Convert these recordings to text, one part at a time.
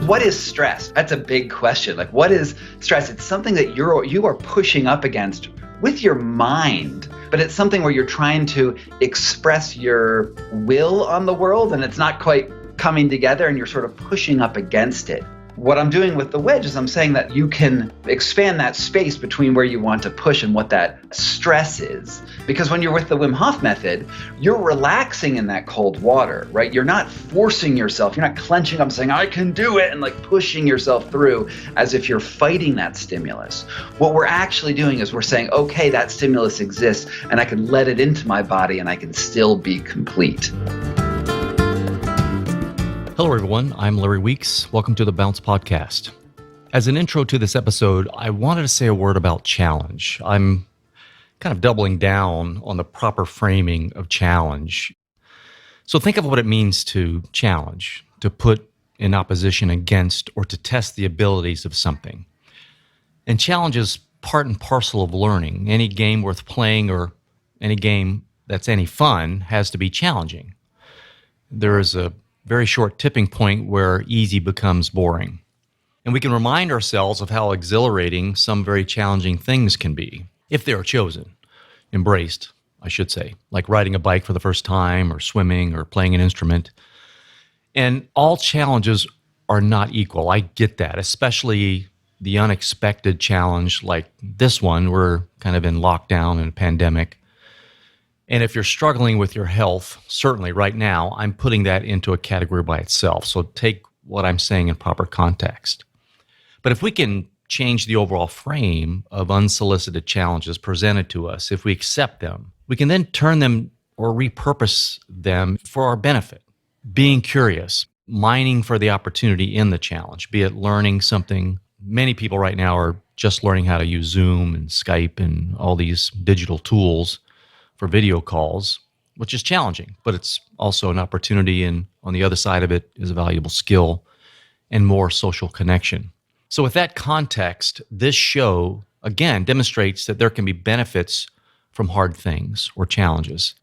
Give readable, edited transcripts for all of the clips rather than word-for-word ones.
What is stress? That's a big question. Like, what is stress? It's something that you are pushing up against with your mind, but it's something where you're trying to express your will on the world and it's not quite coming together and you're sort of pushing up against it. What I'm doing with the wedge is I'm saying that you can expand that space between where you want to push and what that stress is. Because when you're with the Wim Hof method, you're relaxing in that cold water, right? You're not forcing yourself. You're not clenching up saying, I can do it, and like pushing yourself through as if you're fighting that stimulus. What we're actually doing is we're saying, okay, that stimulus exists and I can let it into my body and I can still be complete. Hello, everyone. I'm Larry Weeks. Welcome to the Bounce Podcast. As an intro to this episode, I wanted to say a word about challenge. I'm kind of doubling down on the proper framing of challenge. So think of what it means to challenge, to put in opposition against, or to test the abilities of something. And challenge is part and parcel of learning. Any game worth playing or any game that's any fun has to be challenging. There is a very short tipping point where easy becomes boring. And we can remind ourselves of how exhilarating some very challenging things can be, if they are chosen, embraced, I should say, like riding a bike for the first time or swimming or playing an instrument. And all challenges are not equal. I get that, especially the unexpected challenge like this one. We're kind of in lockdown and a pandemic. And if you're struggling with your health, certainly right now, I'm putting that into a category by itself. So take what I'm saying in proper context. But if we can change the overall frame of unsolicited challenges presented to us, if we accept them, we can then turn them or repurpose them for our benefit. Being curious, mining for the opportunity in the challenge, be it learning something. Many people right now are just learning how to use Zoom and Skype and all these digital tools for video calls, which is challenging, but it's also an opportunity, and on the other side of it is a valuable skill and more social connection. So with that context, this show, again, demonstrates that there can be benefits from hard things or challenges.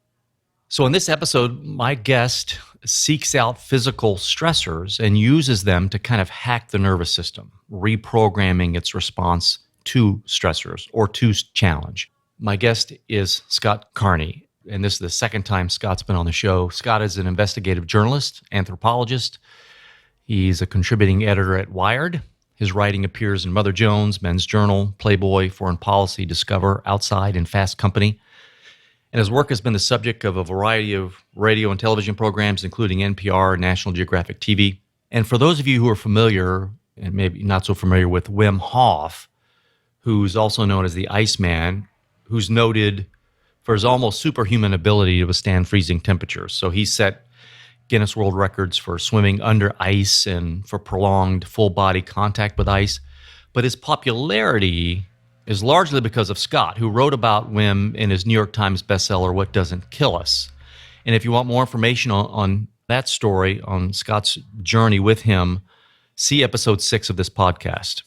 So in this episode, my guest seeks out physical stressors and uses them to kind of hack the nervous system, reprogramming its response to stressors or to challenge. My guest is Scott CARNEY, and this is the second time Scott's been on the show. Scott is an investigative journalist, anthropologist. He's a contributing editor at Wired. His writing appears in Mother Jones, Men's Journal, Playboy, Foreign Policy, Discover, Outside, and Fast Company. And his work has been the subject of a variety of radio and television programs, including NPR and National Geographic TV. And for those of you who are familiar, and maybe not so familiar with Wim Hof, who's also known as the Iceman, who's noted for his almost superhuman ability to withstand freezing temperatures. So he set Guinness World Records for swimming under ice and for prolonged full-body contact with ice. But his popularity is largely because of Scott, who wrote about Wim in his New York Times bestseller, What Doesn't Kill Us. And if you want more information on that story, on Scott's journey with him, see episode 6 of this podcast.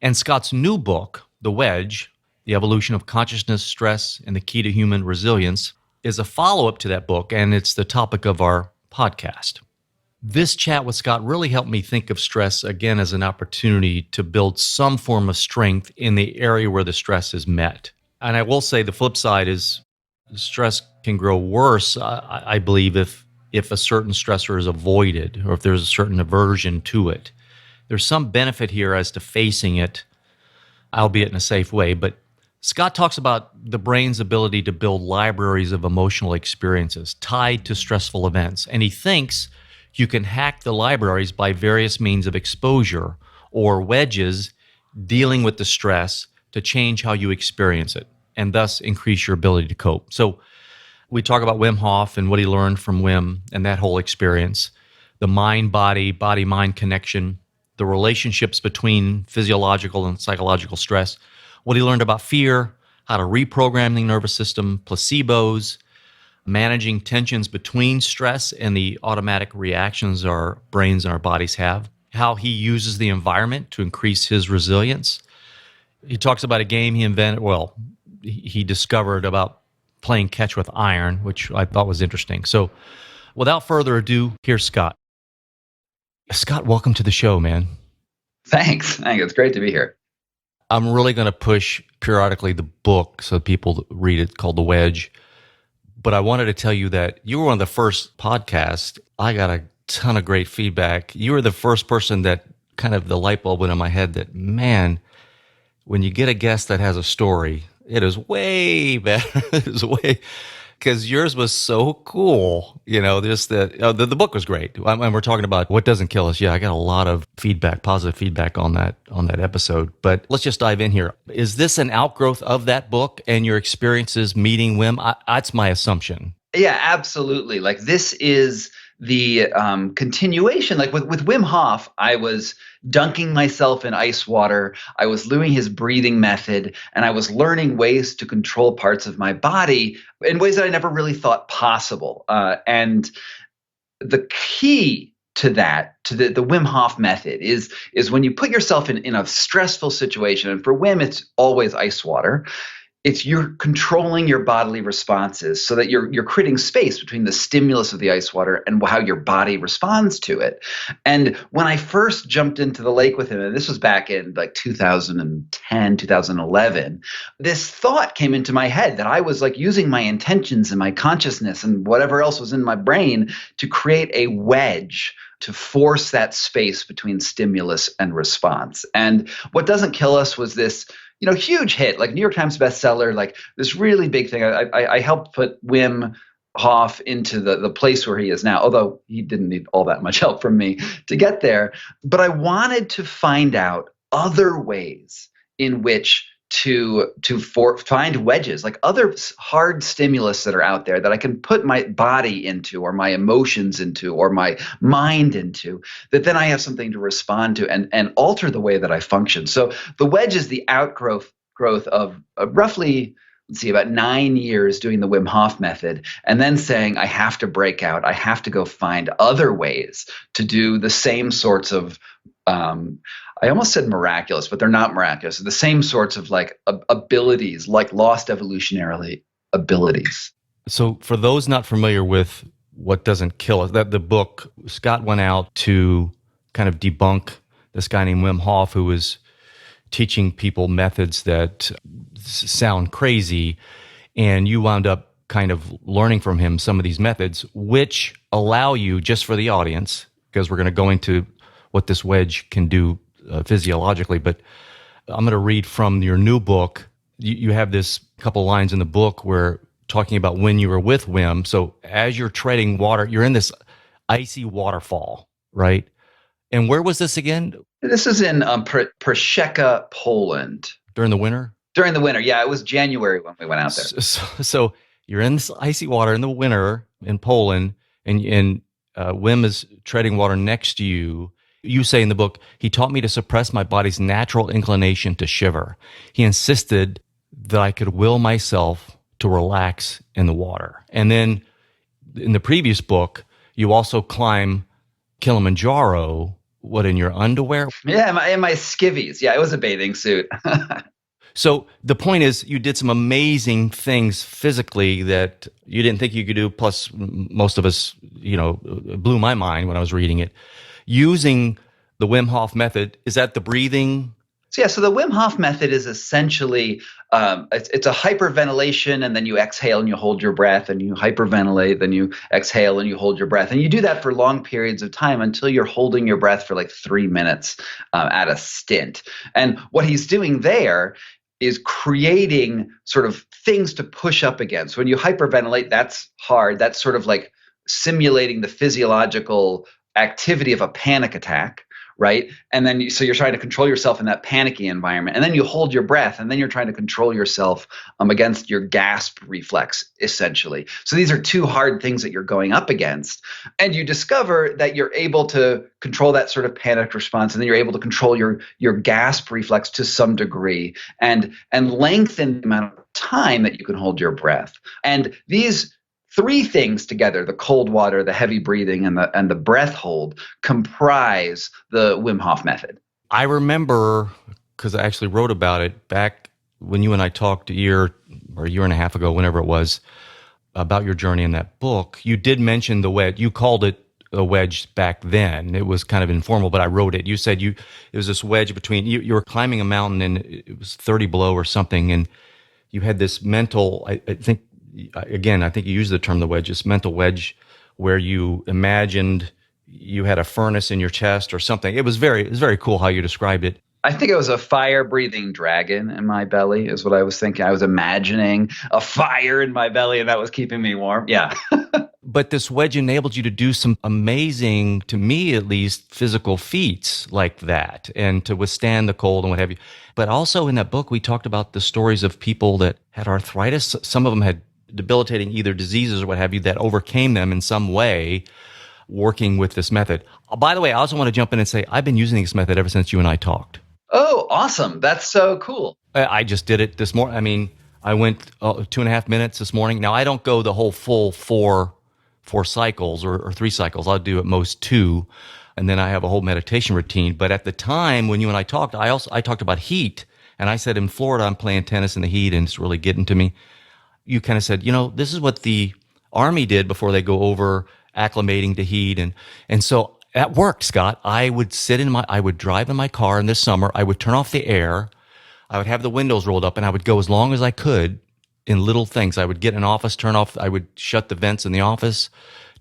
And Scott's new book, The Wedge, The Evolution of Consciousness, Stress, and the Key to Human Resilience, is a follow-up to that book, and it's the topic of our podcast. This chat with Scott really helped me think of stress, again, as an opportunity to build some form of strength in the area where the stress is met. And I will say the flip side is stress can grow worse, I believe, if a certain stressor is avoided or if there's a certain aversion to it. There's some benefit here as to facing it, albeit in a safe way, but Scott talks about the brain's ability to build libraries of emotional experiences tied to stressful events. And he thinks you can hack the libraries by various means of exposure or wedges dealing with the stress to change how you experience it and thus increase your ability to cope. So we talk about Wim Hof and what he learned from Wim and that whole experience, the mind-body, body-mind connection, the relationships between physiological and psychological stress, what he learned about fear, how to reprogram the nervous system, placebos, managing tensions between stress and the automatic reactions our brains and our bodies have, how he uses the environment to increase his resilience. He talks about a game he invented, he discovered about playing catch with iron, which I thought was interesting. So without further ado, here's Scott. Scott, welcome to the show, man. Thanks. It's great to be here. I'm really going to push periodically the book so people read it, called The Wedge. But I wanted to tell you that you were one of the first podcasts. I got a ton of great feedback. You were the first person that kind of the light bulb went in my head that, man, when you get a guest that has a story, it is way better. It is way, because yours was so cool. Just the book was great. And we're talking about what doesn't kill us. Yeah, I got a lot of feedback, positive feedback on that episode. But let's just dive in here. Is this an outgrowth of that book and your experiences meeting Wim? That's my assumption. Yeah, absolutely. Like this is the continuation. Like with Wim Hof, I was dunking myself in ice water. I was doing his breathing method, and I was learning ways to control parts of my body in ways that I never really thought possible. And the key to that, to the Wim Hof method, is when you put yourself in a stressful situation. And for Wim, it's always ice water. It's you're controlling your bodily responses so that you're creating space between the stimulus of the ice water and how your body responds to it. And when I first jumped into the lake with him, and this was back in like 2010, 2011, this thought came into my head that I was like using my intentions and my consciousness and whatever else was in my brain to create a wedge to force that space between stimulus and response. And what doesn't kill us was this huge hit, like New York Times bestseller, like this really big thing. I helped put Wim Hof into the place where he is now, although he didn't need all that much help from me to get there. But I wanted to find out other ways in which to find wedges, like other hard stimulus that are out there that I can put my body into or my emotions into or my mind into, that then I have something to respond to and alter the way that I function. So the wedge is the outgrowth of roughly, about 9 years doing the Wim Hof method, and then saying, I have to break out. I have to go find other ways to do the same sorts of, I almost said miraculous, but they're not miraculous. They're the same sorts of like abilities, like lost evolutionarily abilities. So for those not familiar with what doesn't kill us, that the book, Scott went out to kind of debunk this guy named Wim Hof, who was teaching people methods that sound crazy, and you wound up kind of learning from him some of these methods, which allow you, just for the audience, because we're going to go into what this wedge can do physiologically, but I'm going to read from your new book. You have this couple lines in the book where talking about when you were with Wim. So as you're treading water, you're in this icy waterfall, right? And where was this again? This is in Przecka, Poland. During the winter? During the winter, yeah. It was January when we went out there. So you're in this icy water in the winter in Poland, and Wim is treading water next to you. You say in the book, he taught me to suppress my body's natural inclination to shiver. He insisted that I could will myself to relax in the water. And then in the previous book, you also climb Kilimanjaro, in your underwear? Yeah, in my skivvies. Yeah, it was a bathing suit. So the point is, you did some amazing things physically that you didn't think you could do. Plus, most of us, blew my mind when I was reading it. Using the Wim Hof method, is that the breathing? So the Wim Hof method is essentially, it's a hyperventilation, and then you exhale and you hold your breath, and you hyperventilate, then you exhale and you hold your breath. And you do that for long periods of time until you're holding your breath for like 3 minutes at a stint. And what he's doing there is creating sort of things to push up against. When you hyperventilate, that's hard. That's sort of like simulating the physiological activity of a panic attack, right? And then so you're trying to control yourself in that panicky environment. And then you hold your breath, and then you're trying to control yourself against your gasp reflex, essentially. So these are two hard things that you're going up against. And you discover that you're able to control that sort of panic response, and then you're able to control your gasp reflex to some degree and lengthen the amount of time that you can hold your breath. And these three things together, the cold water, the heavy breathing, and the breath hold, comprise the Wim Hof method. I remember, because I actually wrote about it back when you and I talked a year and a half ago, whenever it was, about your journey in that book. You did mention the wedge. You called it a wedge back then. It was kind of informal, but I wrote it. You said it was this wedge between, you were climbing a mountain and it was 30 below or something, and you had this mental, I think you used the term the wedge, this mental wedge where you imagined you had a furnace in your chest or something. It was very cool how you described it. I think it was a fire-breathing dragon in my belly is what I was thinking. I was imagining a fire in my belly, and that was keeping me warm. Yeah. But this wedge enabled you to do some amazing, to me at least, physical feats like that, and to withstand the cold and what have you. But also in that book, we talked about the stories of people that had arthritis. Some of them had debilitating either diseases or what have you that overcame them in some way working with this method. By the way, I also want to jump in and say I've been using this method ever since you and I talked. Oh, awesome. That's so cool. I just did it this morning. I mean, I went 2.5 minutes this morning. Now, I don't go the whole full four cycles or 3 cycles. I'll do at most 2, and then I have a whole meditation routine. But at the time when you and I talked, I talked about heat, and I said in Florida I'm playing tennis in the heat, and it's really getting to me. You kind of said, this is what the Army did before they go over acclimating to heat, and so that worked, Scott. I would drive in my car in this summer. I would turn off the air. I would have the windows rolled up, and I would go as long as I could in little things. I would get an office, I would shut the vents in the office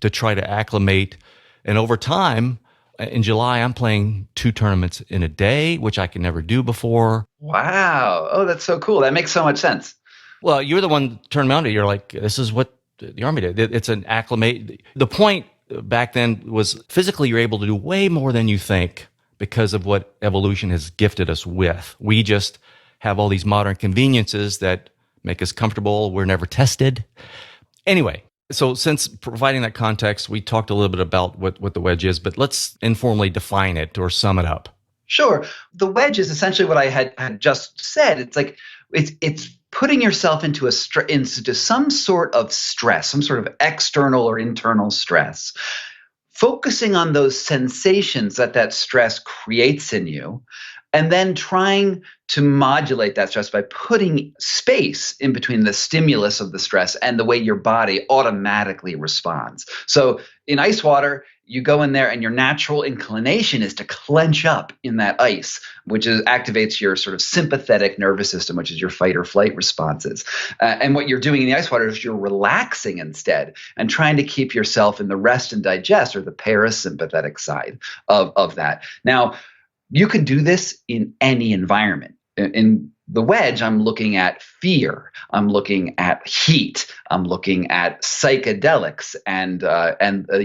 to try to acclimate. And over time, in July, I'm playing 2 tournaments in a day, which I could never do before. Wow. Oh, that's so cool. That makes so much sense. Well, you're the one turned around to it. You're like, this is what the Army did. It's an acclimate. The point back then was physically you're able to do way more than you think because of what evolution has gifted us with. We just have all these modern conveniences that make us comfortable. We're never tested. Anyway, so since providing that context, we talked a little bit about what the wedge is, but let's informally define it or sum it up. Sure. The wedge is essentially what I had just said. It's like it's putting yourself into some sort of stress, some sort of external or internal stress, focusing on those sensations that stress creates in you, and then trying to modulate that stress by putting space in between the stimulus of the stress and the way your body automatically responds. So in ice water, you go in there and your natural inclination is to clench up in that ice, which activates your sort of sympathetic nervous system, which is your fight or flight responses. And what you're doing in the ice water is you're relaxing instead and trying to keep yourself in the rest and digest, or the parasympathetic side of that. Now, you can do this in any environment. In the wedge, I'm looking at fear. I'm looking at heat. I'm looking at psychedelics and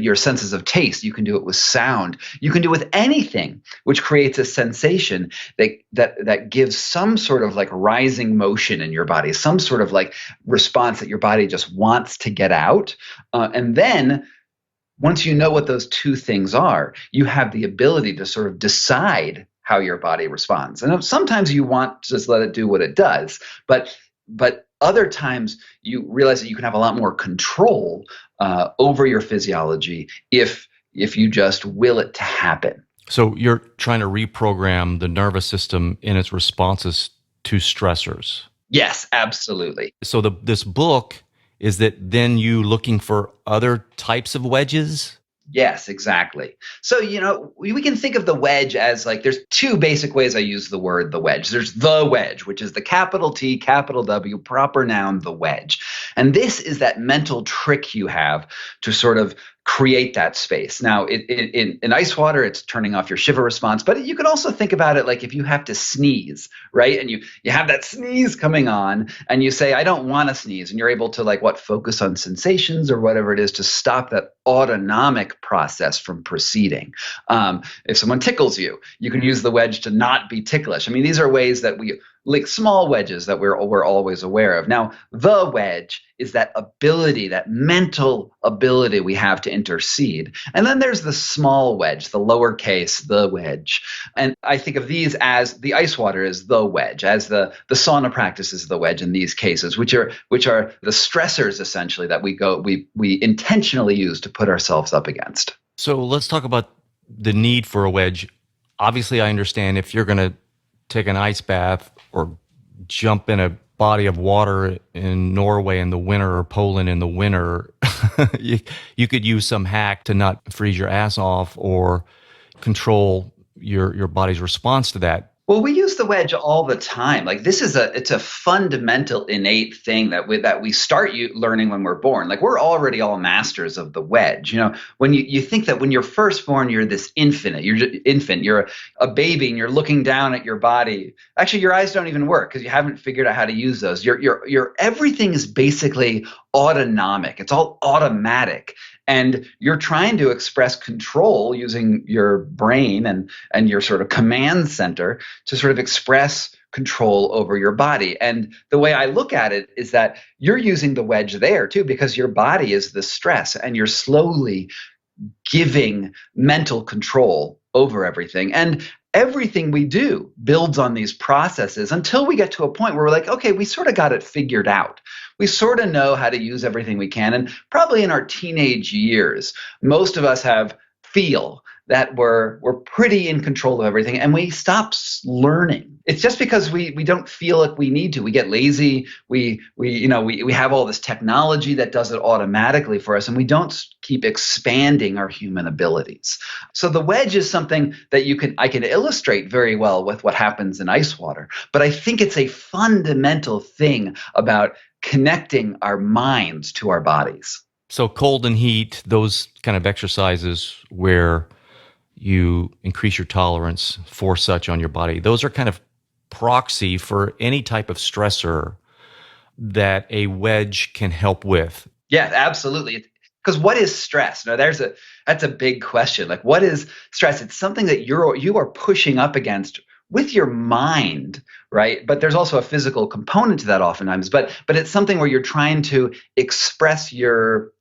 your senses of taste. You can do it with sound. You can do it with anything which creates a sensation that gives some sort of like rising motion in your body, some sort of like response that your body just wants to get out. And then once you know what those 2 things are, you have the ability to sort of decide how your body responds. And sometimes you want to just let it do what it does, but other times you realize that you can have a lot more control over your physiology if you just will it to happen. So you're trying to reprogram the nervous system in its responses to stressors. Yes, absolutely. So this book, is that then you looking for other types of wedges? Yes, exactly. So, we can think of the wedge as like, there's 2 basic ways I use the word the wedge. There's the wedge, which is the capital T, capital W, proper noun, the wedge. And this is that mental trick you have to sort of create that space. Now, in ice water, it's turning off your shiver response, but you can also think about it like if you have to sneeze, right? And you have that sneeze coming on and you say, I don't want to sneeze. And you're able to focus on sensations or whatever it is to stop that autonomic process from proceeding. If someone tickles you, you can use the wedge to not be ticklish. I mean, these are ways that like small wedges that we're always aware of. Now, the wedge is that ability, that mental ability we have to intercede. And then there's the small wedge, the lowercase, the wedge. And I think of these as the ice water is the wedge, as the sauna practice is the wedge in these cases, which are the stressors essentially that we intentionally use to put ourselves up against. So let's talk about the need for a wedge. Obviously, I understand if you're going to take an ice bath or jump in a body of water in Norway in the winter or Poland in the winter, you, you could use some hack to not freeze your ass off or control your body's response to that. Well, we use the wedge all the time. Like this is it's a fundamental innate thing that we start learning when we're born. Like we're already all masters of the wedge. When you think that when you're first born, you're this infant. You're a baby, and you're looking down at your body. Actually, your eyes don't even work because you haven't figured out how to use those. Your everything is basically autonomic. It's all automatic. And you're trying to express control using your brain and your sort of command center to sort of express control over your body. And the way I look at it is that you're using the wedge there too, because your body is the stress and you're slowly giving mental control over everything. And everything we do builds on these processes until we get to a point where we're like, okay, we sort of got it figured out. We sort of know how to use everything we can. And probably in our teenage years, most of us feel that we're pretty in control of everything, and we stop learning. It's just because we don't feel like we need to. We get lazy. We have all this technology that does it automatically for us, and we don't keep expanding our human abilities. So the wedge is something that I can illustrate very well with what happens in ice water, but I think it's a fundamental thing about connecting our minds to our bodies. So cold and heat, those kind of exercises where you increase your tolerance for such on your body, those are kind of proxy for any type of stressor that a wedge can help with. Yeah, absolutely. Because what is stress? Now, that's a big question. Like, what is stress? It's something that you are pushing up against with your mind, right? But there's also a physical component to that oftentimes. But it's something where you're trying to express your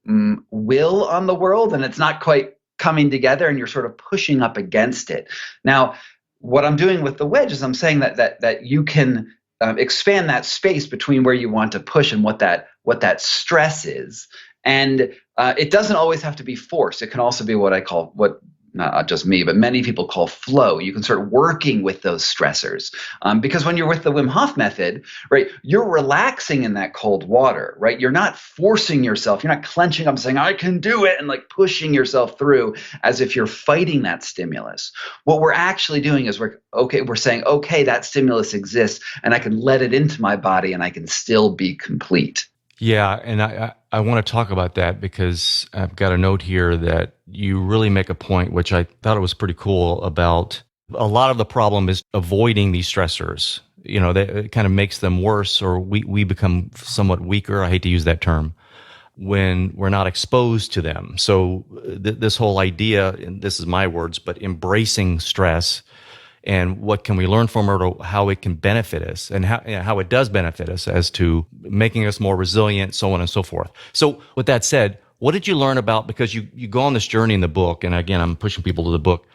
will on the world, and it's not quite coming together, and you're sort of pushing up against it. Now, what I'm doing with the wedge is I'm saying that you can expand that space between where you want to push and what that stress is. And it doesn't always have to be force. It can also be what I call not just me, but many people call flow. You can start working with those stressors because when you're with the Wim Hof method, right, you're relaxing in that cold water, right? You're not forcing yourself. You're not clenching up and saying, I can do it, and like pushing yourself through as if you're fighting that stimulus. What we're actually doing is we're saying, okay, that stimulus exists and I can let it into my body and I can still be complete. Yeah, and I want to talk about that because I've got a note here that you really make a point, which I thought it was pretty cool, about a lot of the problem is avoiding these stressors. That it kind of makes them worse, or we become somewhat weaker. I hate to use that term when we're not exposed to them. So this whole idea, and this is my words, but embracing stress and what can we learn from it, or how it can benefit us, and how it does benefit us as to making us more resilient, so on and so forth. So with that said, what did you learn about, because you go on this journey in the book, and again, I'm pushing people to the book,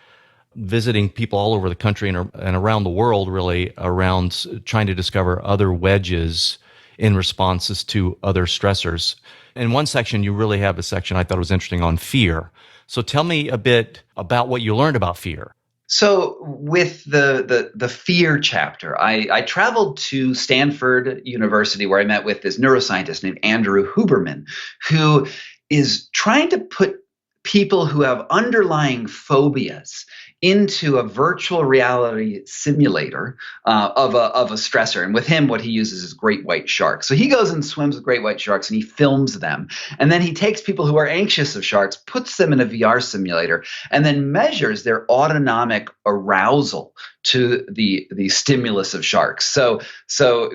visiting people all over the country and around the world, really, around trying to discover other wedges in responses to other stressors. In one section, you really have a section I thought was interesting on fear. So tell me a bit about what you learned about fear. So with the fear chapter, I traveled to Stanford University, where I met with this neuroscientist named Andrew Huberman, who is trying to put people who have underlying phobias into a virtual reality simulator of a stressor. And with him, what he uses is great white sharks. So he goes and swims with great white sharks and he films them. And then he takes people who are anxious of sharks, puts them in a VR simulator, and then measures their autonomic arousal to the stimulus of sharks. So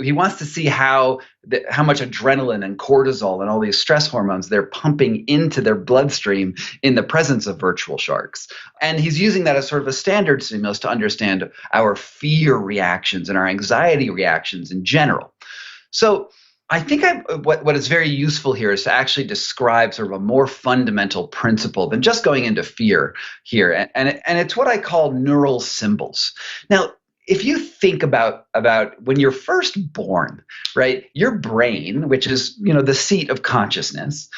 he wants to see how much adrenaline and cortisol and all these stress hormones they're pumping into their bloodstream in the presence of virtual sharks. And he's using that as sort of a standard stimulus to understand our fear reactions and our anxiety reactions in general. So I think what is very useful here is to actually describe sort of a more fundamental principle than just going into fear here. And it's what I call neural symbols. Now, if you think about when you're first born, right, your brain, which is, the seat of consciousness,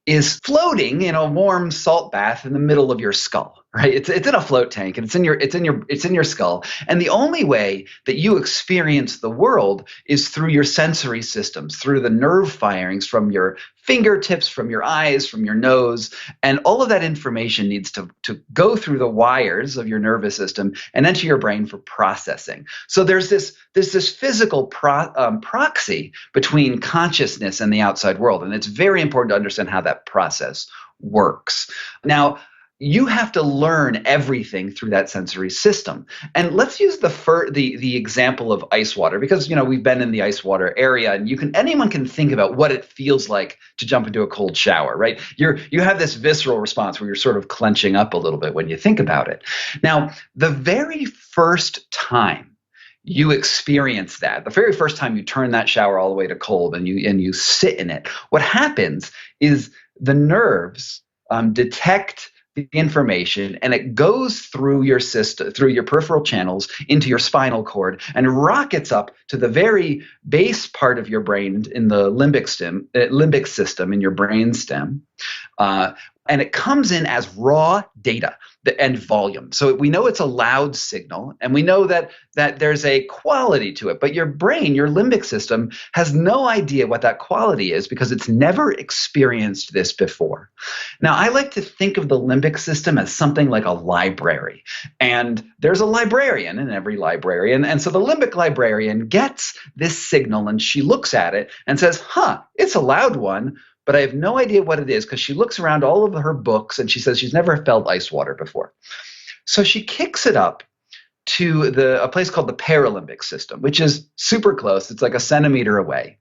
is floating in a warm salt bath in the middle of your skull, right? It's in a float tank, and it's in your skull. And the only way that you experience the world is through your sensory systems, through the nerve firings from your fingertips, from your eyes, from your nose. And all of that information needs to go through the wires of your nervous system and enter your brain for processing. So there's this physical proxy between consciousness and the outside world. And it's very important to understand how that process works. Now, you have to learn everything through that sensory system. And let's use the example of ice water, because we've been in the ice water area, and anyone can think about what it feels like to jump into a cold shower, right? You have this visceral response where you're sort of clenching up a little bit when you think about it. Now, the very first time you experience that, the very first time you turn that shower all the way to cold and you sit in it, what happens is the nerves detect the information, and it goes through your system, through your peripheral channels into your spinal cord, and rockets up to the very base part of your brain in the limbic system in your brain stem. And it comes in as raw data and volume. So we know it's a loud signal, and we know that there's a quality to it. But your brain, your limbic system, has no idea what that quality is because it's never experienced this before. Now, I like to think of the limbic system as something like a library. And there's a librarian in every library. And so the limbic librarian gets this signal, and she looks at it and says, it's a loud one, but I have no idea what it is, because she looks around all of her books and she says she's never felt ice water before. So she kicks it up to a place called the paralimbic system, which is super close. It's like a centimeter away.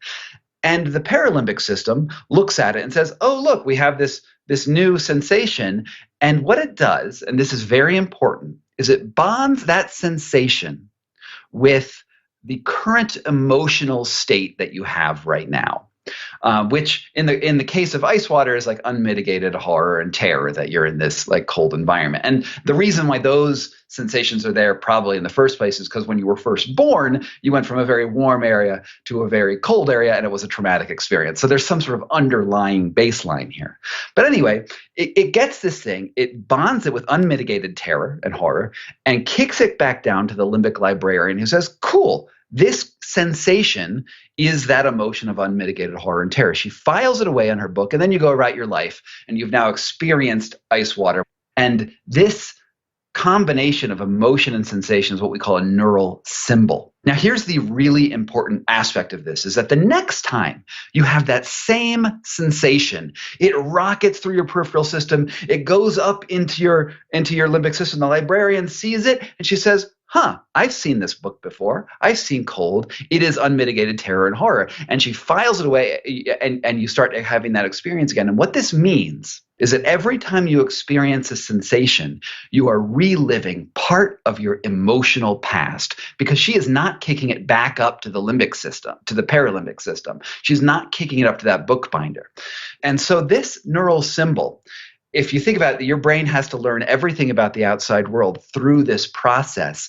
And the paralimbic system looks at it and says, oh, look, we have this new sensation. And what it does, and this is very important, is it bonds that sensation with the current emotional state that you have right now. Which in the case of ice water is like unmitigated horror and terror that you're in this like cold environment. And the reason why those sensations are there probably in the first place is because when you were first born, you went from a very warm area to a very cold area, and it was a traumatic experience. So there's some sort of underlying baseline here. But anyway, it gets this thing, it bonds it with unmitigated terror and horror, and kicks it back down to the limbic librarian, who says, cool, this sensation is that emotion of unmitigated horror and terror. She files it away on her book, and then you go about your life, and you've now experienced ice water. And this combination of emotion and sensation is what we call a neural symbol. Now, here's the really important aspect of this, is that the next time you have that same sensation, it rockets through your peripheral system, it goes up into your limbic system. The librarian sees it, and she says, I've seen this book before. I've seen cold. It is unmitigated terror and horror. And she files it away, and you start having that experience again. And what this means is that every time you experience a sensation, you are reliving part of your emotional past, because she is not kicking it back up to the limbic system, to the paralimbic system. She's not kicking it up to that bookbinder. And so this neural symbol, if you think about it, your brain has to learn everything about the outside world through this process.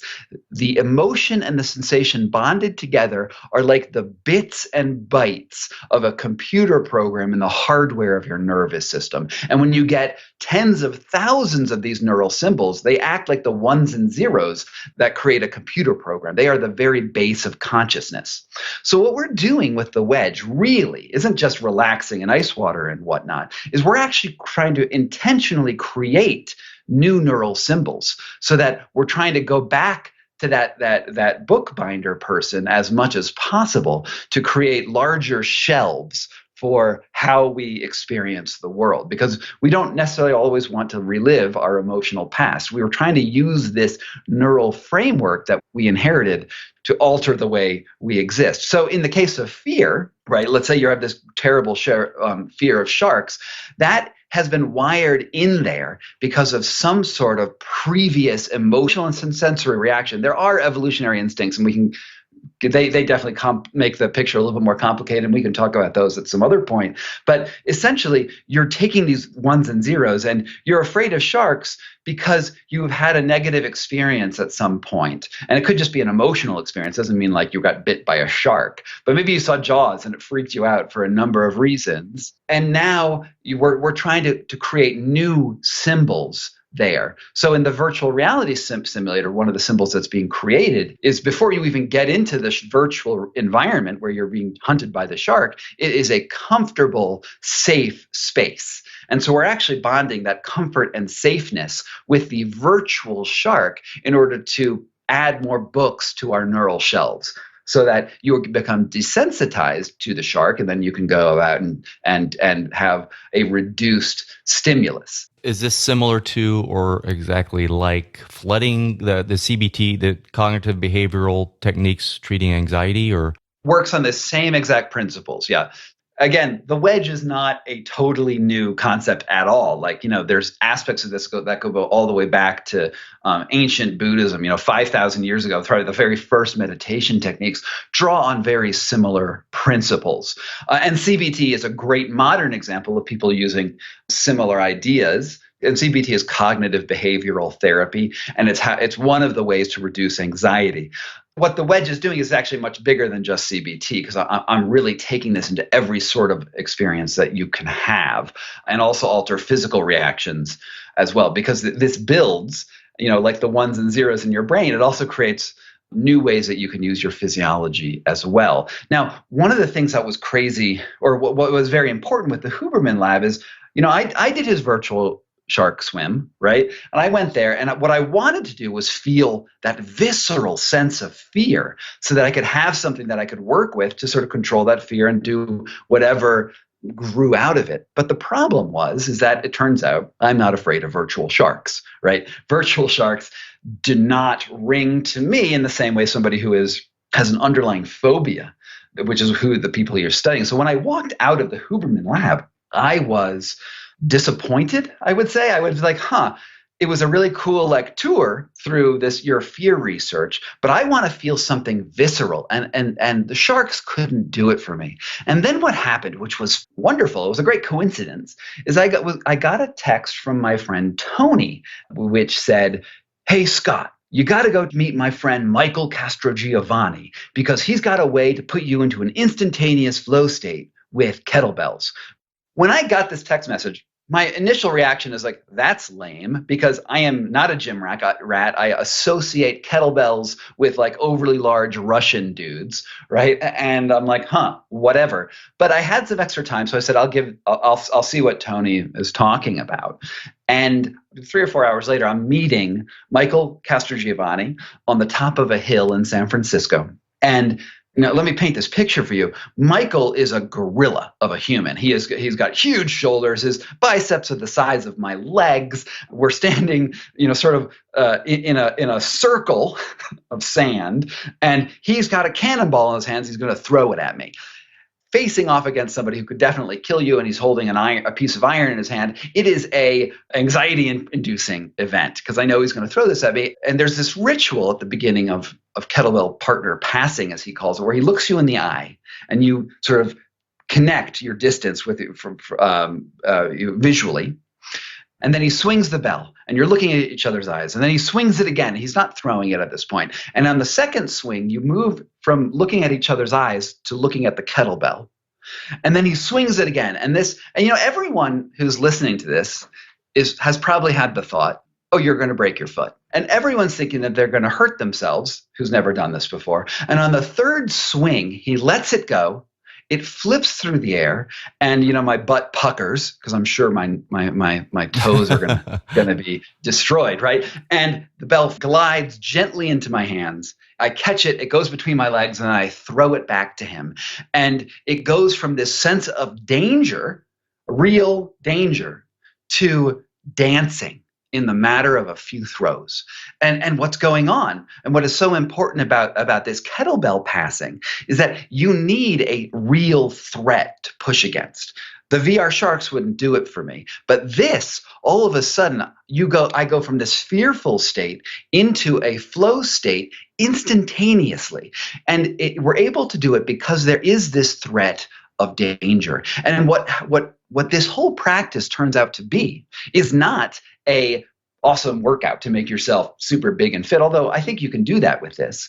The emotion and the sensation bonded together are like the bits and bytes of a computer program in the hardware of your nervous system. And when you get tens of thousands of these neural symbols, they act like the ones and zeros that create a computer program. They are the very base of consciousness. So what we're doing with the Wedge really isn't just relaxing in ice water and whatnot, is we're actually trying to intentionally create new neural symbols, so that we're trying to go back to that bookbinder person as much as possible to create larger shelves for how we experience the world, because we don't necessarily always want to relive our emotional past. We were trying to use this neural framework that we inherited to alter the way we exist. So in the case of fear, right, let's say you have this terrible fear of sharks, that has been wired in there because of some sort of previous emotional and sensory reaction. There are evolutionary instincts, and they definitely make the picture a little bit more complicated, and we can talk about those at some other point. But essentially, you're taking these ones and zeros, and you're afraid of sharks because you've had a negative experience at some point. And it could just be an emotional experience. It doesn't mean like you got bit by a shark, but maybe you saw Jaws and it freaked you out for a number of reasons. And now we're trying to create new symbols there. So in the virtual reality simulator, one of the symbols that's being created is before you even get into the virtual environment where you're being hunted by the shark, it is a comfortable, safe space. And so we're actually bonding that comfort and safeness with the virtual shark in order to add more books to our neural shelves, so that you become desensitized to the shark, and then you can go out and have a reduced stimulus. Is this similar to or exactly like flooding, the CBT, the cognitive behavioral techniques treating anxiety, or? Works on the same exact principles, yeah. Again, the wedge is not a totally new concept at all. Like, there's aspects of this that go all the way back to ancient Buddhism. 5,000 years ago, probably the very first meditation techniques draw on very similar principles. And CBT is a great modern example of people using similar ideas. And CBT is cognitive behavioral therapy, and it's one of the ways to reduce anxiety. What the wedge is doing is actually much bigger than just CBT, because I'm really taking this into every sort of experience that you can have, and also alter physical reactions as well, because this builds, like the ones and zeros in your brain. It also creates new ways that you can use your physiology as well. Now, one of the things that was crazy, or what was very important with the Huberman lab is, I did his virtual shark swim, right? And I went there, and what I wanted to do was feel that visceral sense of fear, so that I could have something that I could work with to sort of control that fear and do whatever grew out of it. But the problem is that it turns out I'm not afraid of virtual sharks, right? Virtual sharks do not ring to me in the same way somebody who has an underlying phobia, which is who the people you're studying. So when I walked out of the Huberman lab, I was disappointed, I would say. I was like, it was a really cool tour through your fear research, but I want to feel something visceral, and the sharks couldn't do it for me. And then what happened, which was wonderful, it was a great coincidence, is I got a text from my friend Tony, which said, "Hey Scott, you got to go meet my friend Michael Castrogiovanni, because he's got a way to put you into an instantaneous flow state with kettlebells." When I got this text message, my initial reaction is like, that's lame, because I am not a gym rat. I associate kettlebells with overly large Russian dudes, right? And I'm like, whatever. But I had some extra time, so I said, I'll see what Tony is talking about. And 3 or 4 hours later, I'm meeting Michael Castrogiovanni on the top of a hill in San Francisco. And let me paint this picture for you. Michael is a gorilla of a human. He's got huge shoulders. His biceps are the size of my legs. We're standing, sort of in a circle of sand, and he's got a cannonball in his hands. He's going to throw it at me, facing off against somebody who could definitely kill you, and he's holding a piece of iron in his hand. It is a anxiety-inducing event, because I know he's going to throw this at me. And there's this ritual at the beginning of kettlebell partner passing, as he calls it, where he looks you in the eye, and you sort of connect your distance with it visually. And then he swings the bell, and you're looking at each other's eyes. And then he swings it again. He's not throwing it at this point. And on the second swing, you move from looking at each other's eyes to looking at the kettlebell. And then he swings it again. And everyone who's listening to this has probably had the thought, oh, you're going to break your foot. And everyone's thinking that they're going to hurt themselves, who's never done this before. And on the third swing, he lets it go. It flips through the air, and my butt puckers, because I'm sure my toes are gonna be destroyed, right? And the bell glides gently into my hands. I catch it, it goes between my legs, and I throw it back to him. And it goes from this sense of danger, real danger, to dancing in the matter of a few throws. And what's going on, and what is so important about this kettlebell passing, is that you need a real threat to push against. The VR sharks wouldn't do it for me. But this, all of a sudden, I go from this fearful state into a flow state instantaneously. And we're able to do it because there is this threat of danger. And what this whole practice turns out to be is not a awesome workout to make yourself super big and fit, although I think you can do that with this.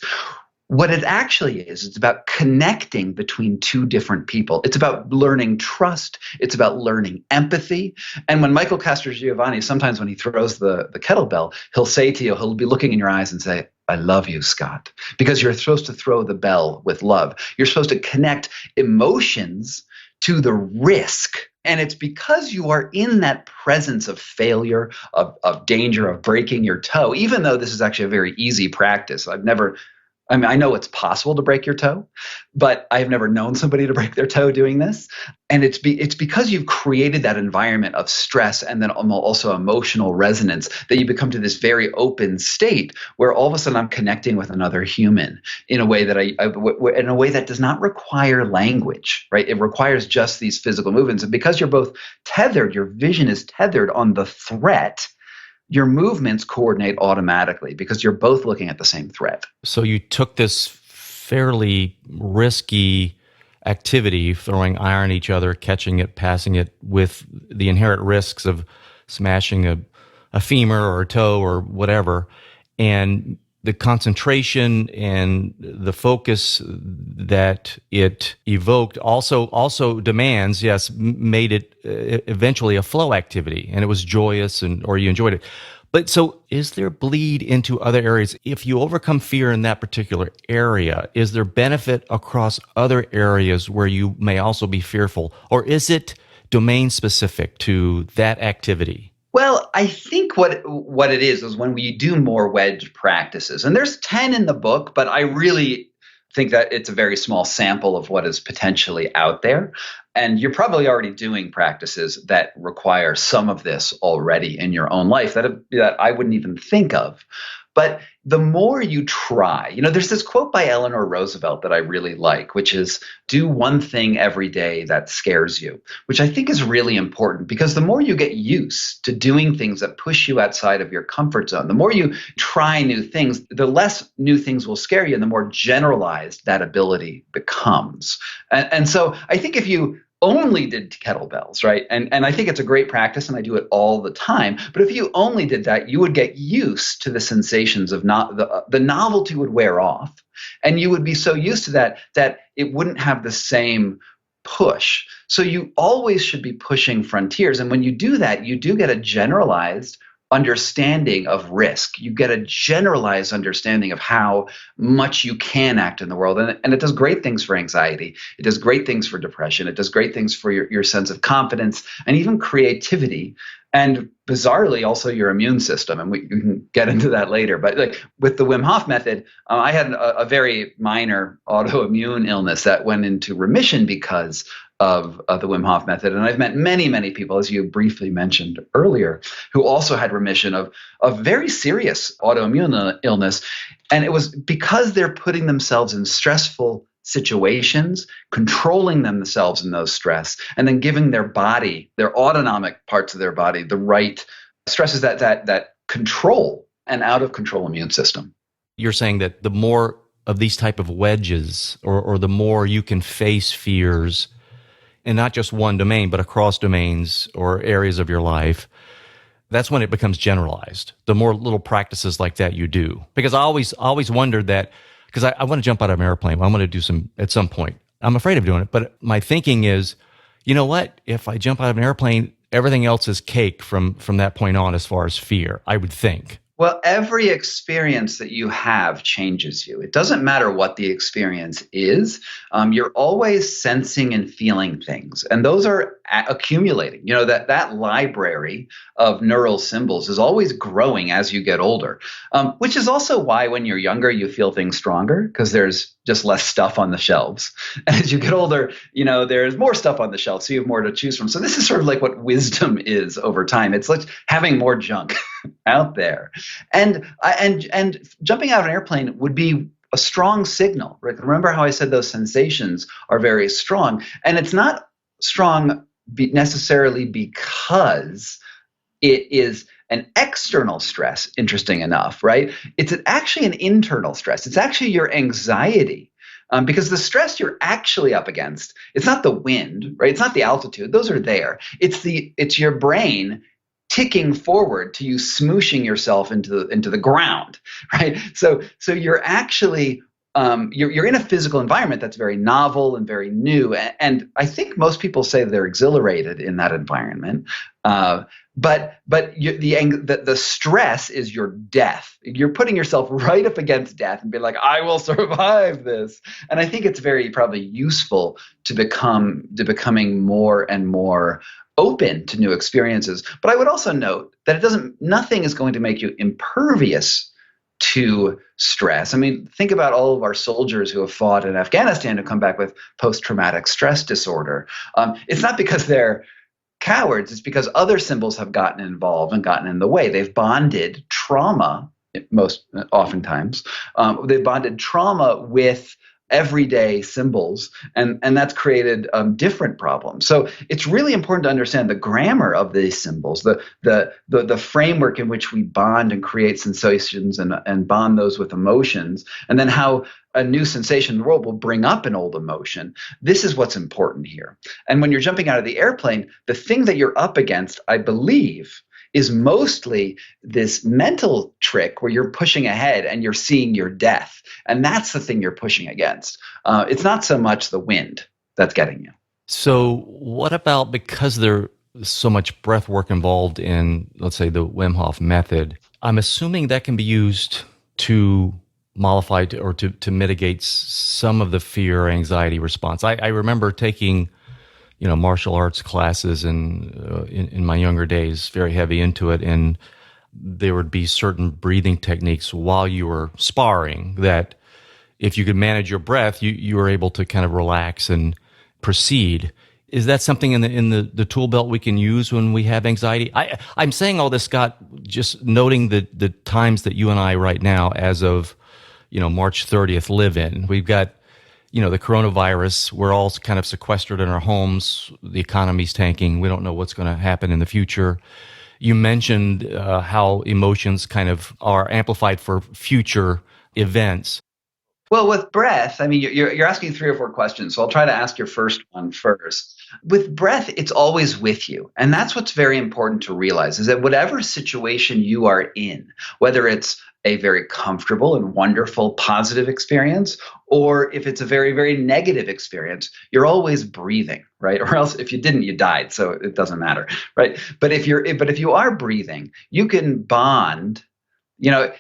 What it actually is, it's about connecting between two different people. It's about learning trust. It's about learning empathy. And when Michael Castrogiovanni, sometimes when he throws the kettlebell, he'll say to you, he'll be looking in your eyes and say, I love you, Scott, because you're supposed to throw the bell with love. You're supposed to connect emotions to the risk. And it's because you are in that presence of failure, of danger, of breaking your toe, even though this is actually a very easy practice. I know it's possible to break your toe, but I've never known somebody to break their toe doing this. And it's because you've created that environment of stress and then also emotional resonance that you become to this very open state where all of a sudden I'm connecting with another human in a way that in a way that does not require language, right? It requires just these physical movements. And because you're both tethered, your vision is tethered on the threat, your movements coordinate automatically because you're both looking at the same threat. So you took this fairly risky activity, throwing iron at each other, catching it, passing it, with the inherent risks of smashing a femur or a toe or whatever, and the concentration and the focus that it evoked also demands, yes, made it eventually a flow activity, and it was joyous, or you enjoyed it. But so is there bleed into other areas? If you overcome fear in that particular area, is there benefit across other areas where you may also be fearful? Or is it domain specific to that activity? Well, I think what it is when we do more wedge practices, and there's 10 in the book, but I really think that it's a very small sample of what is potentially out there. And you're probably already doing practices that require some of this already in your own life that I wouldn't even think of. But the more you try, there's this quote by Eleanor Roosevelt that I really like, which is, do one thing every day that scares you, which I think is really important because the more you get used to doing things that push you outside of your comfort zone, the more you try new things, the less new things will scare you and the more generalized that ability becomes. And so I think if you only did kettlebells, right? And I think it's a great practice and I do it all the time. But if you only did that, you would get used to the sensations of the novelty would wear off. And you would be so used to that it wouldn't have the same push. So you always should be pushing frontiers. And when you do that, you do get a generalized understanding of risk. You get a generalized understanding of how much you can act in the world. And it does great things for anxiety. It does great things for depression. It does great things for your sense of confidence and even creativity. And bizarrely, also your immune system. And we can get into that later. But like with the Wim Hof method, I had a very minor autoimmune illness that went into remission because of the Wim Hof method. And I've met many, many people, as you briefly mentioned earlier, who also had remission of very serious autoimmune illness. And it was because they're putting themselves in stressful situations, controlling themselves in those stress, and then giving their body, their autonomic parts of their body, the right stresses that control an out of control immune system. You're saying that the more of these type of wedges, or the more you can face fears, and not just one domain, but across domains or areas of your life, that's when it becomes generalized. The more little practices like that you do. Because I always wondered that, because I want to jump out of an airplane. I'm going to do some at some point. I'm afraid of doing it, but my thinking is, you know what? If I jump out of an airplane, everything else is cake from that point on as far as fear, I would think. Well, every experience that you have changes you. It doesn't matter what the experience is. You're always sensing and feeling things, and those are accumulating. That library of neural symbols is always growing as you get older, which is also why when you're younger, you feel things stronger because there's just less stuff on the shelves. And as you get older, there's more stuff on the shelf, so you have more to choose from. So this is sort of like what wisdom is over time. It's like having more junk out there. And jumping out of an airplane would be a strong signal. Right? Remember how I said those sensations are very strong, and it's not strong necessarily because it is an external stress. Interesting enough, right? It's actually an internal stress. It's actually your anxiety. Because the stress you're actually up against, it's not the wind, right? It's not the altitude; those are there. It's your brain ticking forward to you smooshing yourself into the ground, right? So you're actually you're in a physical environment that's very novel and very new. And I think most people say they're exhilarated in that environment. The stress is your death. You're putting yourself right up against death and be like, I will survive this. And I think it's very probably useful to becoming more and more open to new experiences. But I would also note that nothing is going to make you impervious to stress. I mean, think about all of our soldiers who have fought in Afghanistan who come back with post-traumatic stress disorder. It's not because they're cowards, it's because other symbols have gotten involved and gotten in the way. They've bonded trauma, oftentimes, they've bonded trauma with everyday symbols, and that's created different problems. So it's really important to understand the grammar of these symbols, the framework in which we bond and create sensations and bond those with emotions, and then how a new sensation in the world will bring up an old emotion. This is what's important here. And when you're jumping out of the airplane, the thing that you're up against, I believe, is mostly this mental trick where you're pushing ahead and you're seeing your death. And that's the thing you're pushing against. It's not so much the wind that's getting you. So what about, because there's so much breath work involved in, let's say, the Wim Hof method, I'm assuming that can be used to mollify or to mitigate some of the fear or anxiety response. I remember taking martial arts classes in my younger days, very heavy into it. And there would be certain breathing techniques while you were sparring that if you could manage your breath, you were able to kind of relax and proceed. Is that something in the tool belt we can use when we have anxiety? I'm saying all this, Scott, just noting the times that you and I right now, as of March 30th, live in. We've got the coronavirus. We're all kind of sequestered in our homes. The economy's tanking. We don't know what's going to happen in the future. You mentioned how emotions kind of are amplified for future events. Well, with breath, I mean, you're asking 3 or 4 questions, so I'll try to ask your first one first. With breath, it's always with you. And that's what's very important to realize, is that whatever situation you are in, whether it's a very comfortable and wonderful positive experience, or if it's a very, very negative experience, you're always breathing, right? Or else if you didn't, you died, so it doesn't matter, right? But if you are breathing, you can bond.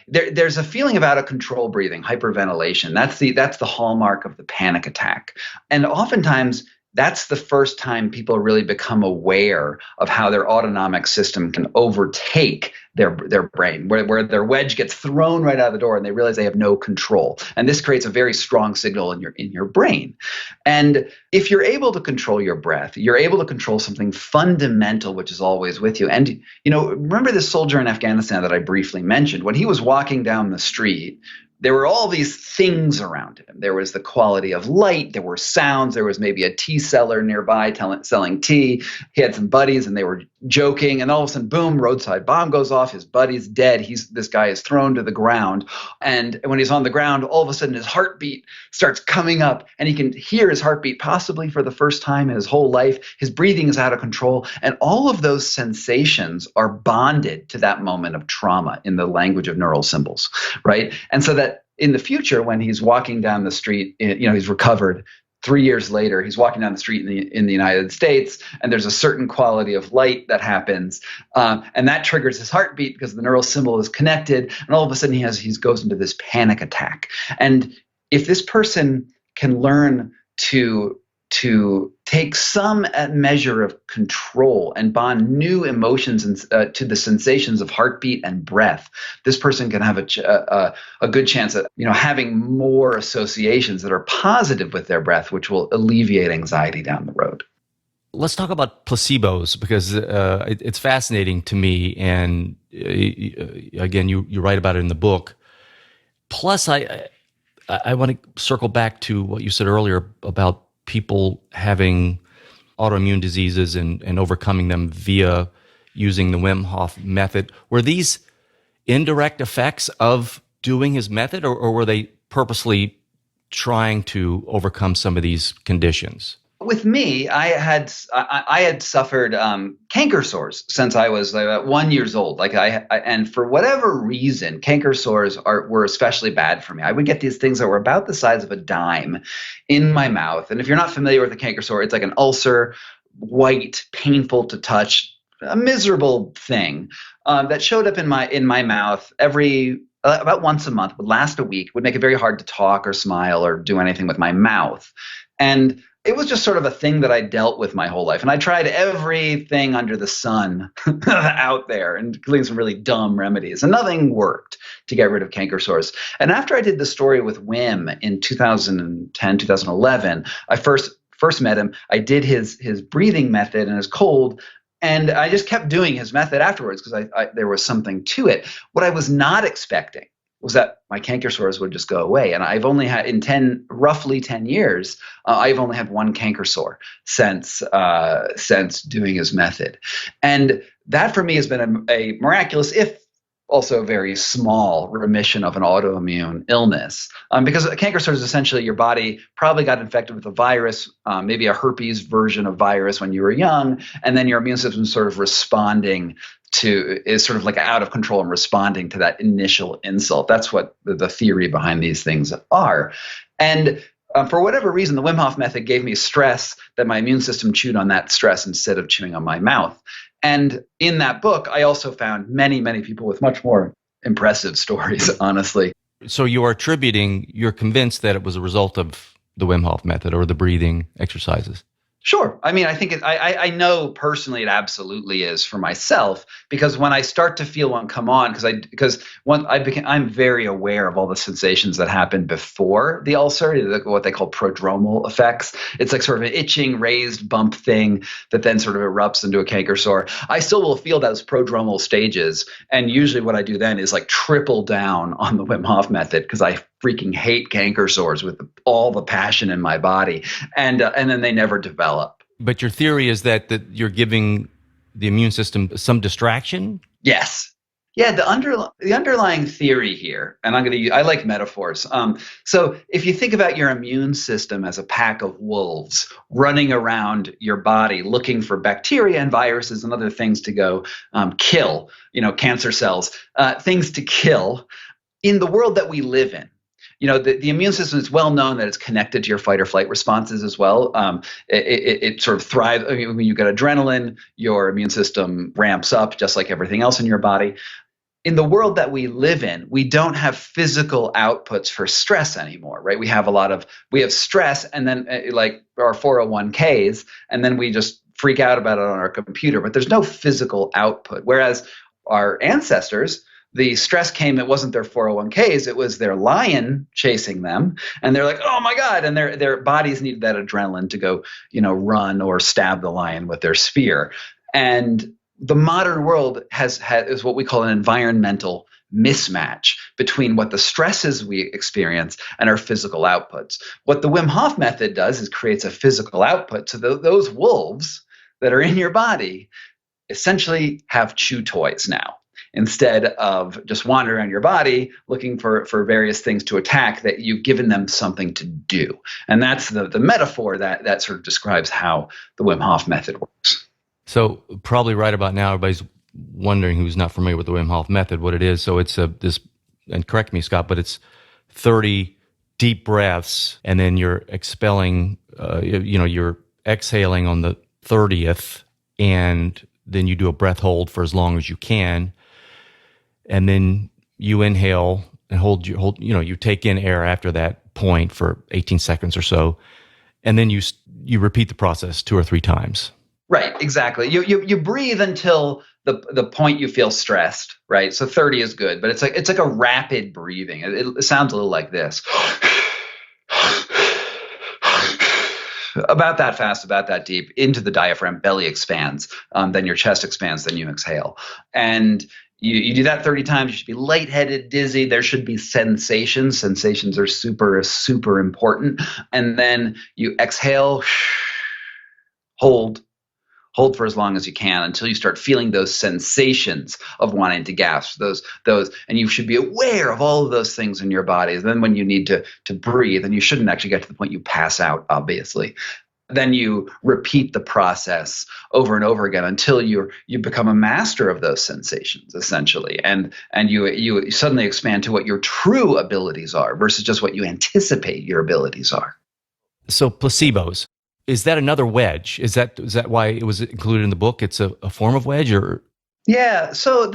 There's a feeling of out of control breathing, hyperventilation. That's the hallmark of the panic attack. And oftentimes that's the first time people really become aware of how their autonomic system can overtake their brain, where their wedge gets thrown right out of the door and they realize they have no control. And this creates a very strong signal in your brain. And if you're able to control your breath, you're able to control something fundamental, which is always with you. And remember this soldier in Afghanistan that I briefly mentioned? When he was walking down the street, there were all these things around him. There was the quality of light. There were sounds. There was maybe a tea seller nearby selling tea. He had some buddies and they were joking. And all of a sudden, boom, roadside bomb goes off. His buddy's dead. This guy is thrown to the ground. And when he's on the ground, all of a sudden his heartbeat starts coming up and he can hear his heartbeat possibly for the first time in his whole life. His breathing is out of control. And all of those sensations are bonded to that moment of trauma in the language of neural symbols, right? And so that in the future, when he's walking down the street, he's recovered 3 years later, he's walking down the street in the United States, and there's a certain quality of light that happens, and that triggers his heartbeat because the neural symbol is connected, and all of a sudden he goes into this panic attack. And if this person can learn to take some measure of control and bond new emotions to the sensations of heartbeat and breath, this person can have a good chance at having more associations that are positive with their breath, which will alleviate anxiety down the road. Let's talk about placebos, because it's fascinating to me. And again, you write about it in the book. Plus, I want to circle back to what you said earlier about people having autoimmune diseases and overcoming them via using the Wim Hof method. Were these indirect effects of doing his method, or were they purposely trying to overcome some of these conditions? with me, I had suffered canker sores since I was about 1 year old. And for whatever reason, canker sores were especially bad for me. I would get these things that were about the size of a dime in my mouth. And if you're not familiar with a canker sore, it's like an ulcer, white, painful to touch, a miserable thing that showed up in my mouth every about once a month, would last a week, would make it very hard to talk or smile or do anything with my mouth. And it was just sort of a thing that I dealt with my whole life. And I tried everything under the sun out there, including some really dumb remedies. And nothing worked to get rid of canker sores. And after I did the story with Wim in 2010, 2011, I first met him. I did his breathing method and his cold. And I just kept doing his method afterwards because there was something to it. What I was not expecting was that my canker sores would just go away. And I've only had, in roughly 10 years, I've only had one canker sore since doing his method. And that for me has been a miraculous, if also very small, remission of an autoimmune illness. Because a canker sore is essentially your body probably got infected with a virus, maybe a herpes version of virus when you were young, and then your immune system is sort of is sort of like out of control and responding to that initial insult. That's what the theory behind these things are. And for whatever reason, the Wim Hof method gave me stress that my immune system chewed on that stress instead of chewing on my mouth. And in that book, I also found many, many people with much more impressive stories, honestly. So you're convinced that it was a result of the Wim Hof method or the breathing exercises? Sure. I mean, I think I know personally it absolutely is for myself, because when I start to feel one come on, I'm very aware of all the sensations that happen before the ulcer, what they call prodromal effects. It's like sort of an itching, raised bump thing that then sort of erupts into a canker sore. I still will feel those prodromal stages. And usually what I do then is like triple down on the Wim Hof method because I freaking hate canker sores with all the passion in my body. And then they never develop. But your theory is that you're giving the immune system some distraction? Yes. Yeah, the underlying theory here, and I like metaphors. So if you think about your immune system as a pack of wolves running around your body looking for bacteria and viruses and other things to go kill, cancer cells, things to kill in the world that we live in. The immune system is well known that it's connected to your fight or flight responses as well. It sort of thrives. I mean, when you get adrenaline, your immune system ramps up just like everything else in your body. In the world that we live in, we don't have physical outputs for stress anymore, right? We have stress and then like our 401ks, and then we just freak out about it on our computer, but there's no physical output. Whereas our ancestors, the stress came, it wasn't their 401ks, it was their lion chasing them. And they're like, oh my God. And their bodies needed that adrenaline to go, run or stab the lion with their spear. And the modern world is what we call an environmental mismatch between what the stresses we experience and our physical outputs. What the Wim Hof method does is creates a physical output. So those wolves that are in your body essentially have chew toys now, instead of just wandering around your body looking for various things to attack, that you've given them something to do. And that's the metaphor that sort of describes how the Wim Hof method works. So probably right about now, everybody's wondering, who's not familiar with the Wim Hof method, what it is. So it's and correct me, Scott, but it's 30 deep breaths, and then you're expelling, you're exhaling on the 30th, and then you do a breath hold for as long as you can. And then you inhale and you take in air after that point for 18 seconds or so. And then you repeat the process 2 or 3 times. Right, exactly. You breathe until the point you feel stressed, right? So 30 is good, but it's like a rapid breathing. It sounds a little like this. About that fast, about that deep, into the diaphragm, belly expands, then your chest expands, then you exhale. And you do that 30 times, you should be lightheaded, dizzy. There should be sensations. Sensations are super, super important. And then you exhale, hold for as long as you can until you start feeling those sensations of wanting to gasp, those, and you should be aware of all of those things in your body. And then when you need to breathe, and you shouldn't actually get to the point you pass out, obviously. Then you repeat the process over and over again until you become a master of those sensations, essentially, and you suddenly expand to what your true abilities are versus just what you anticipate your abilities are. So placebos, is that another wedge? Is that why it was included in the book? It's a form of wedge, or? Yeah. So